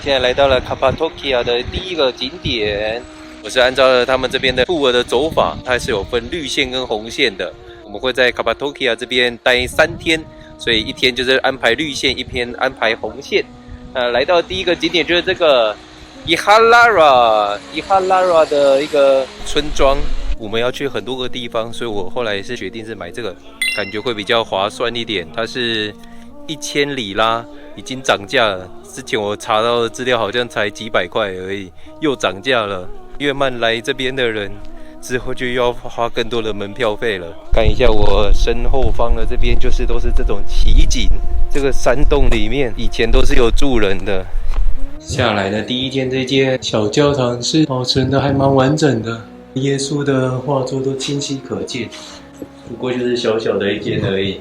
现在来到了卡帕多奇亚的第一个景点。我是按照了他们这边的tour的走法，它是有分绿线跟红线的。我们会在卡帕多奇亚这边待3天，所以1天就是安排绿线，1天安排红线。来到第一个景点就是这个伊哈拉拉的一个村庄。我们要去很多个地方，所以我后来是决定是买这个，感觉会比较划算一点。它是1000里拉，已经涨价了。之前我查到的资料好像才几百块而已，又涨价了。越慢来这边的人，之后就要花更多的门票费了。看一下我身后方的这边，就是都是这种奇景。这个山洞里面以前都是有住人的。下来的第一间这间小教堂是保存的还蛮完整的，耶稣的画作都清晰可见。不过就是小小的一间而已。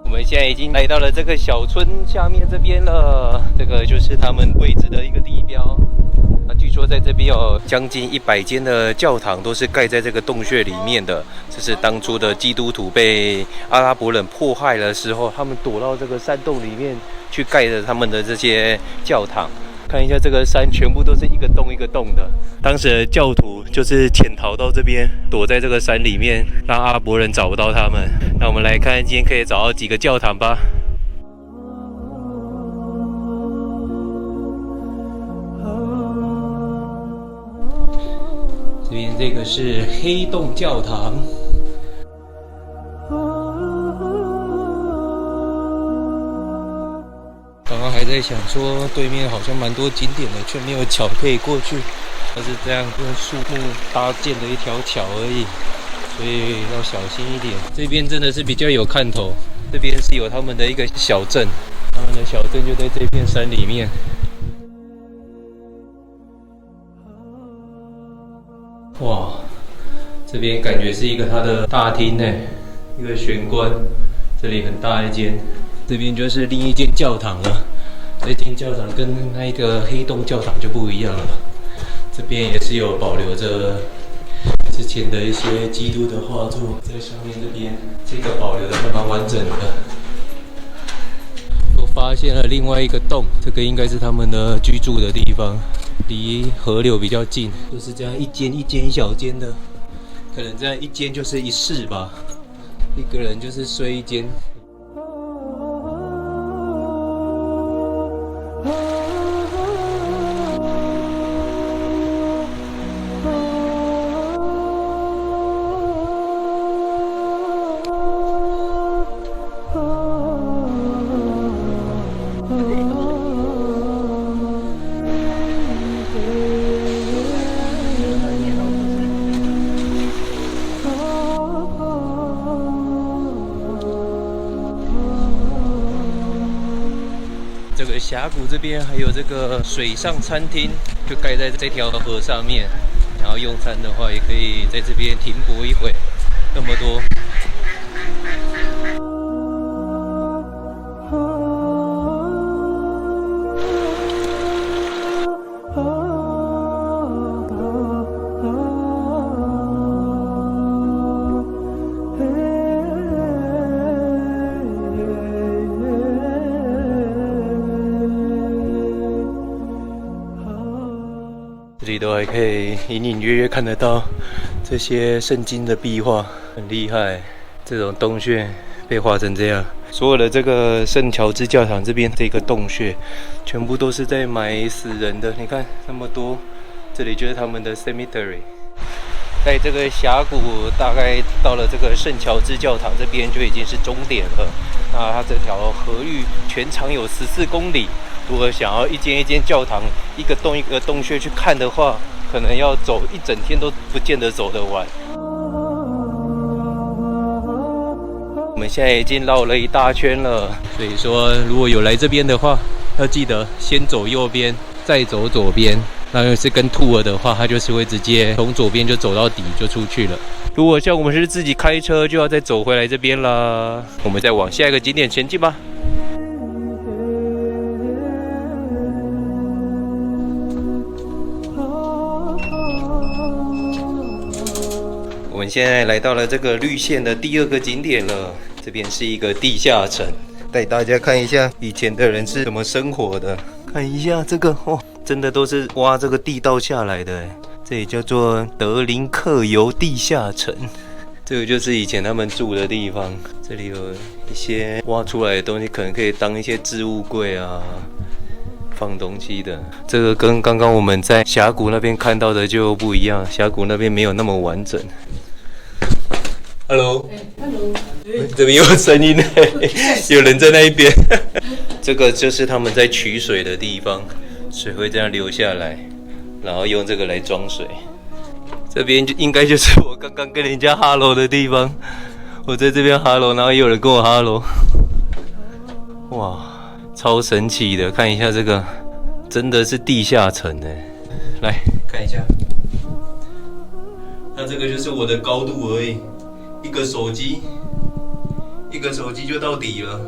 我们现在已经来到了这个小村下面这边了，这个就是他们位置的一个地标。据说在这边有将近100间的教堂都是盖在这个洞穴里面的。这是当初的基督徒被阿拉伯人迫害的时候，他们躲到这个山洞里面去盖的他们的这些教堂。看一下这个山，全部都是一个洞一个洞的。当时的教徒就是潜逃到这边，躲在这个山里面，让阿拉伯人找不到他们。那我们来看今天可以找到几个教堂吧。这边这个是黑洞教堂。刚刚还在想说对面好像蛮多景点的，却没有桥可以过去，它是这样用树木搭建的一条桥而已，所以要小心一点。这边真的是比较有看头，这边是有他们的一个小镇，他们的小镇就在这片山里面。哇，这边感觉是一个它的大厅呢，一个玄关，这里很大一间。这边就是另一间教堂了，这间教堂跟那个黑洞教堂就不一样了。这边也是有保留着之前的一些基督的画作，在上面这边这个保留的还蛮完整的。又发现了另外一个洞，这个应该是他们的居住的地方，离河流比较近，就是这样一间一间小间的，可能这样一间就是1室吧，一个人就是睡一间。这个峡谷这边还有这个水上餐厅，就盖在这条河上面。然后用餐的话，也可以在这边停泊一会。那么多。这里都还可以隐隐约约看得到这些圣经的壁画，很厉害。这种洞穴被画成这样，所有的这个圣乔治教堂这边这个洞穴，全部都是在埋死人的。你看那么多，这里就是他们的 cemetery。在这个峡谷，大概到了这个圣乔治教堂这边就已经是终点了。那它这条河域全长有14公里。如果想要一间一间教堂、一个洞一个洞穴去看的话，可能要走1整天都不见得走得完。我们现在已经绕了一大圈了，所以说如果有来这边的话，要记得先走右边，再走左边。那要是跟tour的话，它就是会直接从左边就走到底就出去了。如果像我们是自己开车，就要再走回来这边啦。我们再往下一个景点前进吧。我们现在来到了这个绿线的第2个景点了，这边是一个地下城。带大家看一下以前的人是怎么生活的。看一下这个哦，真的都是挖这个地道下来的哎，这里叫做德林克尤地下城。这个就是以前他们住的地方，这里有一些挖出来的东西，可能可以当一些置物柜啊，放东西的。这个跟刚刚我们在峡谷那边看到的就不一样，峡谷那边没有那么完整。Hello， 这边有声音有人在那一边。这个就是他们在取水的地方，水会这样流下来，然后用这个来装水。这边应该就是我刚刚跟人家哈喽的地方，我在这边哈喽，然后也有人跟我哈喽。哇，超神奇的！看一下这个，真的是地下城哎！来看一下，那这个就是我的高度而已，一个手机就到底了。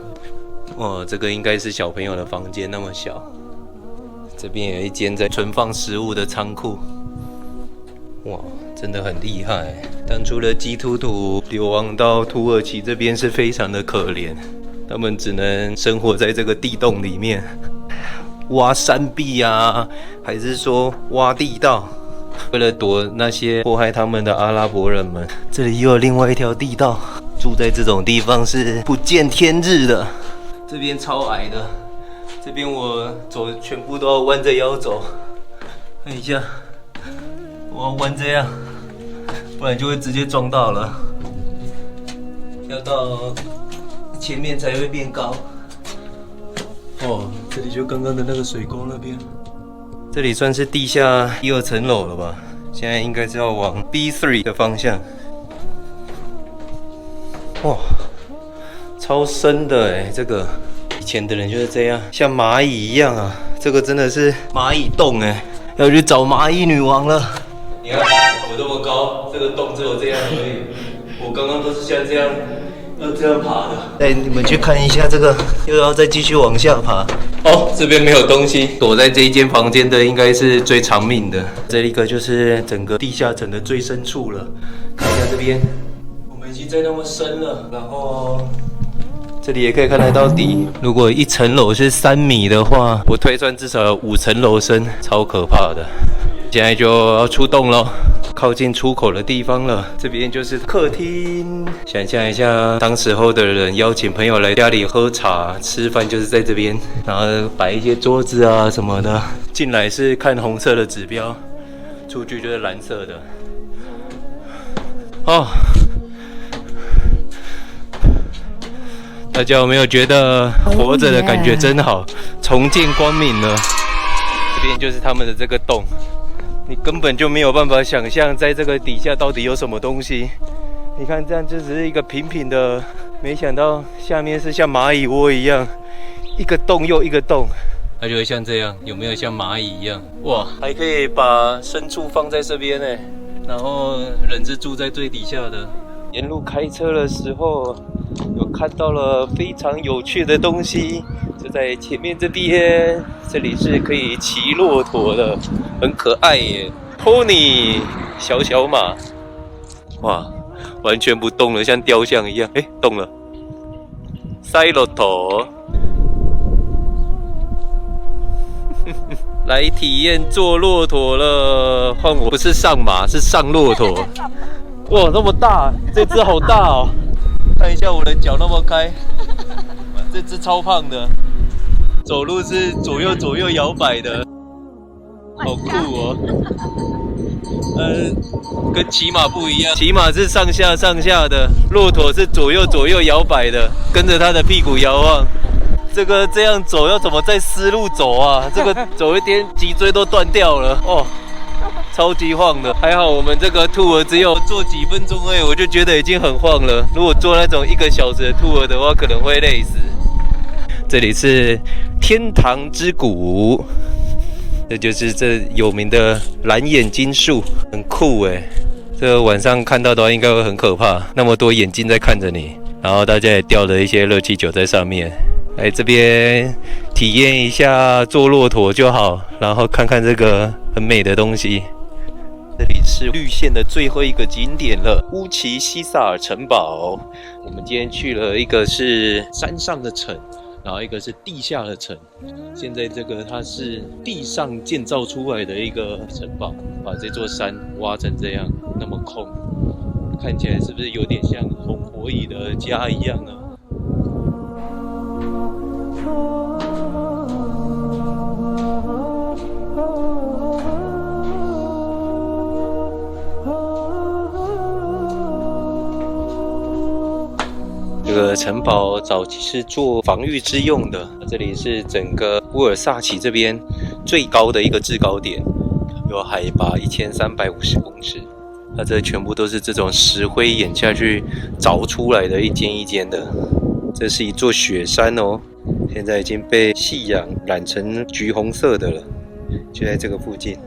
哇，这个应该是小朋友的房间，那么小。这边有一间在存放食物的仓库。哇，真的很厉害！当初的基督徒流亡到土耳其这边是非常的可怜，他们只能生活在这个地洞里面，挖山壁啊，还是说挖地道，为了躲那些迫害他们的阿拉伯人们。这里又有另外一条地道，住在这种地方是不见天日的。这边超矮的，这边我走全部都要弯着腰走。看一下。我要弯这样，不然就会直接撞到了。要到前面才会变高。哦，这里就刚刚的那个水沟那边，这里算是地下1、2层楼了吧？现在应该是要往 B3 的方向。哇，超深的哎！这个以前的人就是这样，像蚂蚁一样啊。这个真的是蚂蚁洞哎，要去找蚂蚁女王了。你看我这么高，这个洞只有这样而已。我刚刚都是像这样，要这样爬的。带你们去看一下这个，又要再继续往下爬。哦，这边没有东西，躲在这一间房间的应该是最长命的。这一个就是整个地下城的最深处了。看一下这边，我们已经在那么深了，然后这里也可以看得到底。如果1层楼是3米的话，我推算至少有5层楼深，超可怕的。现在就要出洞了，靠近出口的地方了。这边就是客厅，想象一下，当时候的人邀请朋友来家里喝茶、吃饭，就是在这边，然后摆一些桌子啊什么的。进来是看红色的指标，出去就是蓝色的。哦，大家有没有觉得活着的感觉真好？重见光明了。这边就是他们的这个洞。你根本就没有办法想象，在这个底下到底有什么东西。你看，这样就只是一个平平的，没想到下面是像蚂蚁窝一样，一个洞又一个洞。它就会像这样，有没有像蚂蚁一样？哇，还可以把牲畜放在这边呢，然后人是住在最底下的。沿路开车的时候，有看到了非常有趣的东西，就在前面这边。这里是可以骑骆驼的，很可爱耶 ，Pony 小小马，哇，完全不动了，像雕像一样。哎，动了，塞骆驼，来体验坐骆驼了。换我不是上马，是上骆驼。哇，那么大，这只好大哦！看一下我的脚那么开，这只超胖的。走路是左右摇摆的，好酷哦！跟骑马不一样，骑马是上下的，骆驼是左右摇摆的，跟着它的屁股摇晃。这个这样走要怎么在丝路走啊？这个走一点脊椎都断掉了哦，超级晃的。还好我们这个 tour 只有坐几分钟而已，我就觉得已经很晃了。如果坐那种1个小时的 tour 的话，可能会累死。这里是天堂之谷，这就是这有名的蓝眼睛树，很酷哎！这个晚上看到的话，应该会很可怕，那么多眼睛在看着你，然后大家也吊了一些热气球在上面。来这边体验一下坐骆驼就好，然后看看这个很美的东西。这里是绿线的最后一个景点了——乌奇西萨尔城堡。我们今天去了一个是山上的城，然后一个是地下的城。现在这个它是地上建造出来的一个城堡，把这座山挖成这样那么空，看起来是不是有点像红火蚁的家一样啊？这个城堡早期是做防御之用的，这里是整个乌尔萨奇这边最高的一个制高点，有海拔1350公尺。它这全部都是这种石灰岩下去凿出来的，一间一间的。这是一座雪山哦，现在已经被夕阳染成橘红色的了，就在这个附近。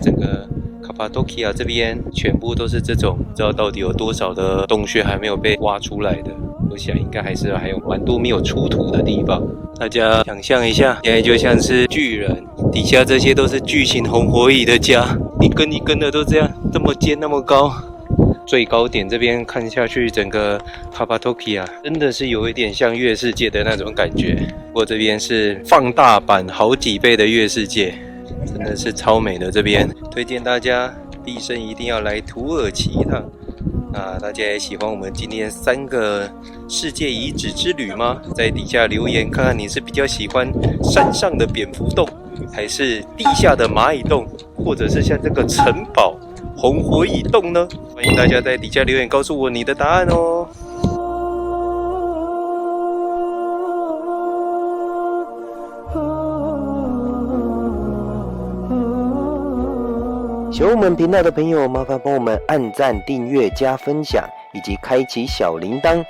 整个卡帕多奇亚这边全部都是这种，不知道到底有多少的洞穴还没有被挖出来的。我想应该还有蛮多没有出土的地方。大家想象一下，现在就像是巨人，底下这些都是巨型红火蚁的家，一根一根的都这样，这么尖那么高。最高点这边看下去，整个卡帕多奇亚真的是有一点像月世界的那种感觉。不过这边是放大版好几倍的月世界，真的是超美的。这边推荐大家毕生一定要来土耳其一趟。那大家也喜欢我们今天3个世界遗址之旅吗？在底下留言看看你是比较喜欢山上的蝙蝠洞，还是地下的蚂蚁洞，或者是像这个城堡红火蚁洞呢？欢迎大家在底下留言告诉我你的答案哦。喜欢我们频道的朋友，麻烦帮我们按赞、订阅、加分享，以及开启小铃铛，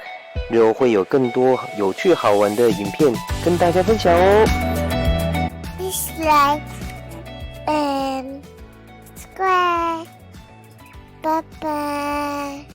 日后会有更多有趣好玩的影片跟大家分享哦。Please like and subscribe. Bye bye.